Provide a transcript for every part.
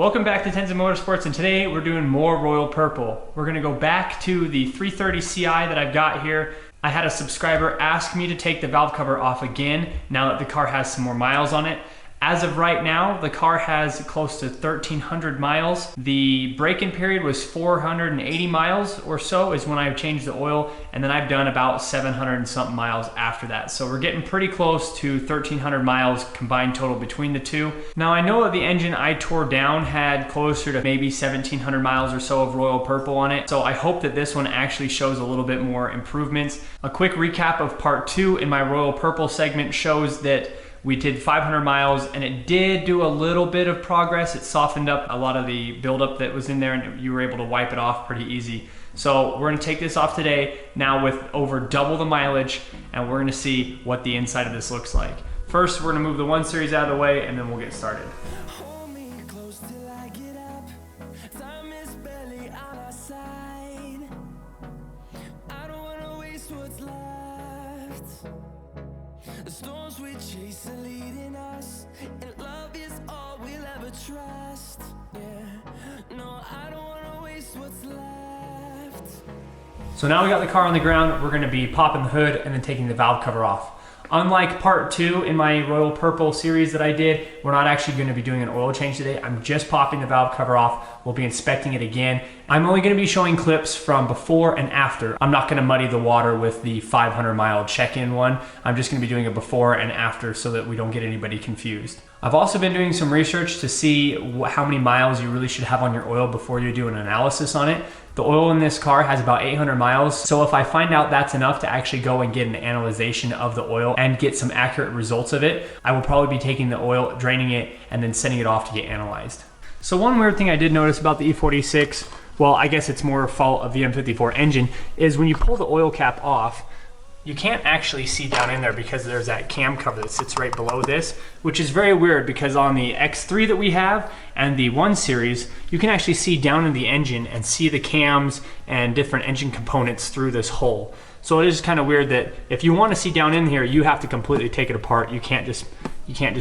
Welcome back to Tenza Motorsports, and today we're doing more Royal Purple. We're gonna go back to the 330 Ci that I've got here. I had a subscriber ask me to take the valve cover off again now that the car has some more miles on it. As of right now, the car has close to 1,300 miles. The break-in period was 480 miles or so is when I changed the oil, and then I've done about 700 and something miles after that. So we're getting pretty close to 1,300 miles combined total between the two. Now I know that the engine I tore down had closer to maybe 1,700 miles or so of Royal Purple on it. So I hope that this one actually shows a little bit more improvements. A quick recap of part 2 in my Royal Purple segment shows that we did 500 miles and it did do a little bit of progress. It softened up a lot of the buildup that was in there and you were able to wipe it off pretty easy. So we're gonna take this off today now with over double the mileage, and we're gonna see what the inside of this looks like. First, we're gonna move the 1 Series out of the way and then we'll get started. The storms we chase are leading us, and love is all we'll ever trust. Yeah, no, I don't wanna waste what's left. So now we got the car on the ground, we're gonna be popping the hood and then taking the valve cover off. Unlike part 2 in my Royal Purple series that I did, we're not actually gonna be doing an oil change today. I'm just popping the valve cover off. We'll be inspecting it again. I'm only gonna be showing clips from before and after. I'm not gonna muddy the water with the 500 mile check-in one. I'm just gonna be doing a before and after so that we don't get anybody confused. I've also been doing some research to see how many miles you really should have on your oil before you do an analysis on it. The oil in this car has about 800 miles, so if I find out that's enough to actually go and get an analyzation of the oil and get some accurate results of it, I will probably be taking the oil, draining it, and then sending it off to get analyzed. So one weird thing I did notice about the E46, well, I guess it's more a fault of the M54 engine, is when you pull the oil cap off, you can't actually see down in there because there's that cam cover that sits right below this, which is very weird because on the X3 that we have and the 1 Series, you can actually see down in the engine and see the cams and different engine components through this hole. So it is kind of weird that if you want to see down in here, you have to completely take it apart. You can't just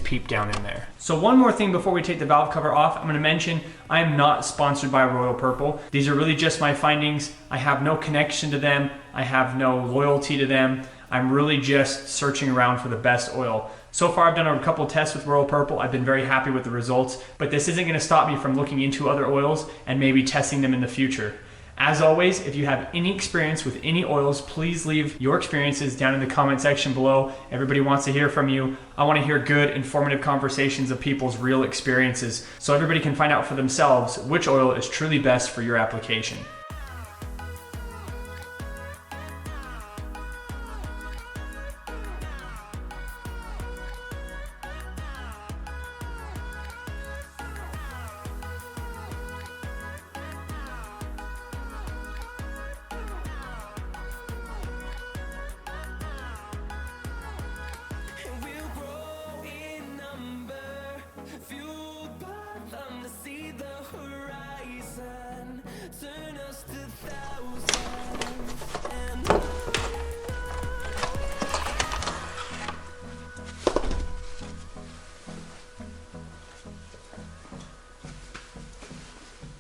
peep down in there. So one more thing before we take the valve cover off, I'm gonna mention I am not sponsored by Royal Purple. These are really just my findings. I have no connection to them. I have no loyalty to them. I'm really just searching around for the best oil. So far I've done a couple tests with Royal Purple. I've been very happy with the results, but this isn't gonna stop me from looking into other oils and maybe testing them in the future. As always, if you have any experience with any oils, please leave your experiences down in the comment section below. Everybody wants to hear from you. I want to hear good, informative conversations of people's real experiences so everybody can find out for themselves which oil is truly best for your application.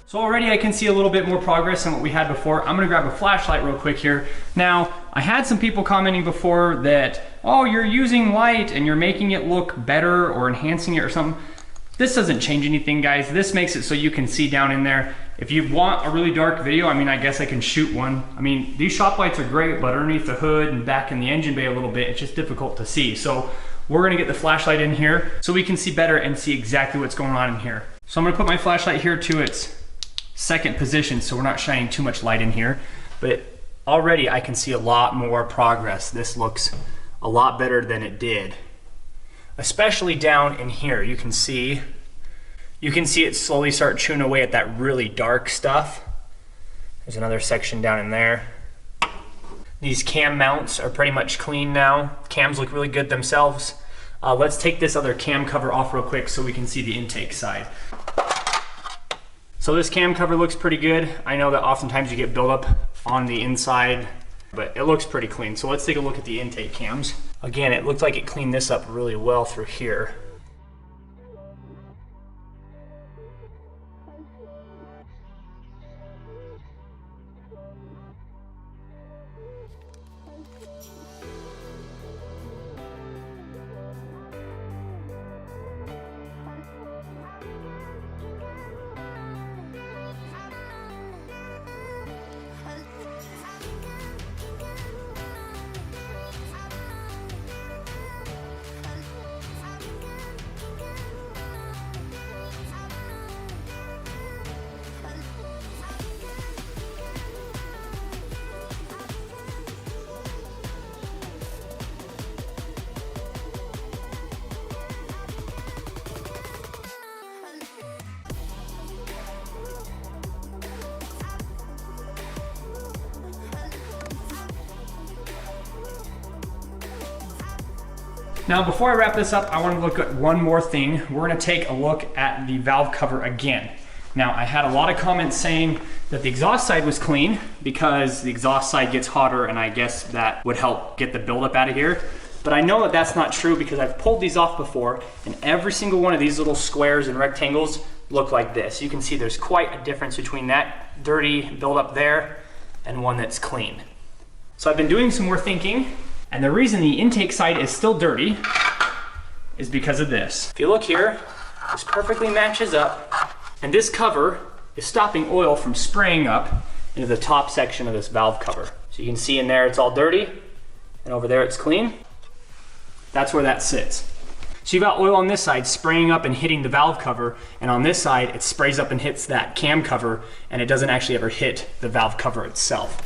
So already I can see a little bit more progress than what we had before. I'm gonna grab a flashlight real quick here. Now, I had some people commenting before that, oh, you're using light and you're making it look better or enhancing it or something. This doesn't change anything, guys. This makes it so you can see down in there. If you want a really dark video, I mean, I guess I can shoot one. I mean, these shop lights are great, but underneath the hood and back in the engine bay a little bit, it's just difficult to see. So we're gonna get the flashlight in here so we can see better and see exactly what's going on in here. So I'm gonna put my flashlight here to its second position so we're not shining too much light in here, but already I can see a lot more progress. This looks a lot better than it did, especially down in here. You can see it slowly start chewing away at that really dark stuff. There's another section down in there. These cam mounts are pretty much clean now. Cams look really good themselves. Let's take this other cam cover off real quick so we can see the intake side. So this cam cover looks pretty good. I know that oftentimes you get buildup on the inside, but it looks pretty clean. So let's take a look at the intake cams. Again, it looked like it cleaned this up really well through here. Now, before I wrap this up, I want to look at one more thing. We're going to take a look at the valve cover again. Now, I had a lot of comments saying that the exhaust side was clean because the exhaust side gets hotter, and I guess that would help get the buildup out of here. But I know that that's not true because I've pulled these off before, and every single one of these little squares and rectangles look like this. You can see there's quite a difference between that dirty buildup there and one that's clean. So I've been doing some more thinking, and the reason the intake side is still dirty is because of this. If you look here, this perfectly matches up, and this cover is stopping oil from spraying up into the top section of this valve cover. So you can see in there it's all dirty, and over there it's clean. That's where that sits. So you've got oil on this side spraying up and hitting the valve cover, and on this side it sprays up and hits that cam cover, and it doesn't actually ever hit the valve cover itself.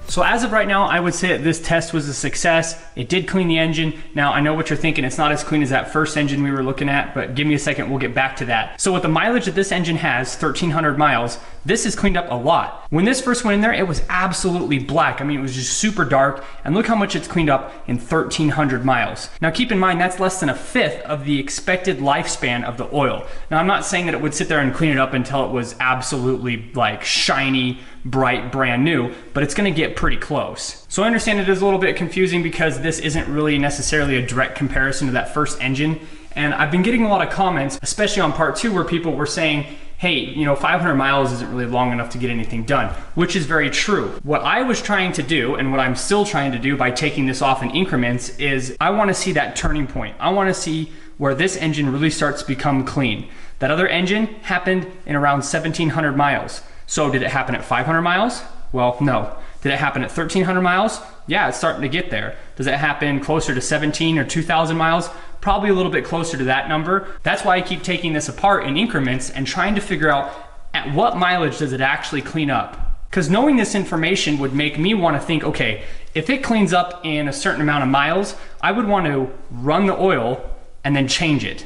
So as of right now, I would say that this test was a success. It did clean the engine. Now, I know what you're thinking, it's not as clean as that first engine we were looking at, but give me a second, we'll get back to that. So with the mileage that this engine has, 1,300 miles, this has cleaned up a lot. When this first went in there, it was absolutely black. I mean, it was just super dark, and look how much it's cleaned up in 1,300 miles. Now keep in mind, that's less than a fifth of the expected lifespan of the oil. Now I'm not saying that it would sit there and clean it up until it was absolutely like shiny, bright, brand new, but it's gonna get pretty close. So I understand it is a little bit confusing because this isn't really necessarily a direct comparison to that first engine. And I've been getting a lot of comments, especially on part 2, where people were saying, hey, you know, 500 miles isn't really long enough to get anything done, which is very true. What I was trying to do, and what I'm still trying to do by taking this off in increments, is I wanna see that turning point. I wanna see where this engine really starts to become clean. That other engine happened in around 1,700 miles. So did it happen at 500 miles? Well, no. Did it happen at 1,300 miles? Yeah, it's starting to get there. Does it happen closer to 17 or 2,000 miles? Probably a little bit closer to that number. That's why I keep taking this apart in increments and trying to figure out at what mileage does it actually clean up. Because knowing this information would make me want to think, okay, if it cleans up in a certain amount of miles, I would want to run the oil and then change it.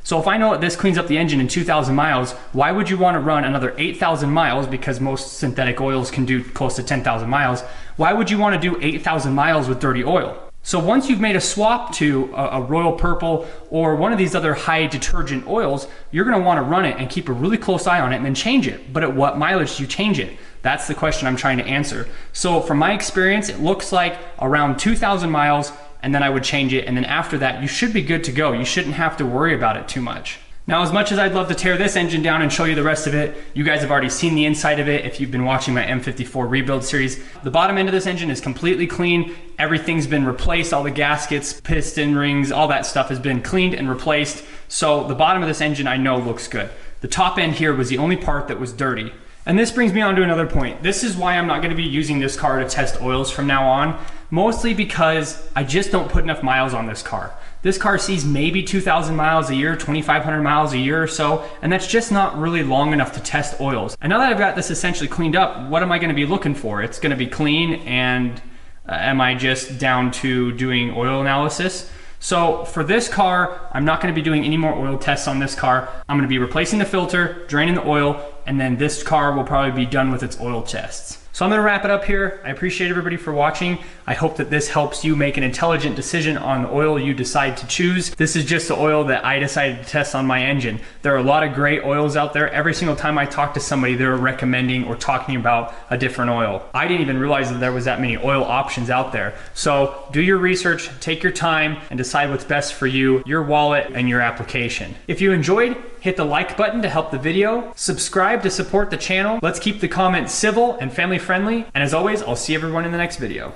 So if I know that this cleans up the engine in 2,000 miles, why would you want to run another 8,000 miles, because most synthetic oils can do close to 10,000 miles, why would you want to do 8,000 miles with dirty oil? So once you've made a swap to a Royal Purple or one of these other high detergent oils, you're going to want to run it and keep a really close eye on it and then change it. But at what mileage do you change it? That's the question I'm trying to answer. So from my experience, it looks like around 2,000 miles, and then I would change it, and then after that you should be good to go. You shouldn't have to worry about it too much. Now, as much as I'd love to tear this engine down and show you the rest of it, you guys have already seen the inside of it if you've been watching my M54 rebuild series. The bottom end of this engine is completely clean. Everything's been replaced, all the gaskets, piston rings, all that stuff has been cleaned and replaced. So the bottom of this engine I know looks good. The top end here was the only part that was dirty. And this brings me on to another point. This is why I'm not gonna be using this car to test oils from now on, mostly because I just don't put enough miles on this car. This car sees maybe 2,000 miles a year, 2,500 miles a year or so, and that's just not really long enough to test oils. And now that I've got this essentially cleaned up, what am I gonna be looking for? It's gonna be clean, and am I just down to doing oil analysis? So for this car, I'm not gonna be doing any more oil tests on this car. I'm gonna be replacing the filter, draining the oil, and then this car will probably be done with its oil tests. So I'm gonna wrap it up here. I appreciate everybody for watching. I hope that this helps you make an intelligent decision on the oil you decide to choose. This is just the oil that I decided to test on my engine. There are a lot of great oils out there. Every single time I talk to somebody, they're recommending or talking about a different oil. I didn't even realize that there was that many oil options out there. So do your research, take your time, and decide what's best for you, your wallet, and your application. If you enjoyed, hit the like button to help the video, subscribe to support the channel. Let's keep the comments civil and family friendly. And as always, I'll see everyone in the next video.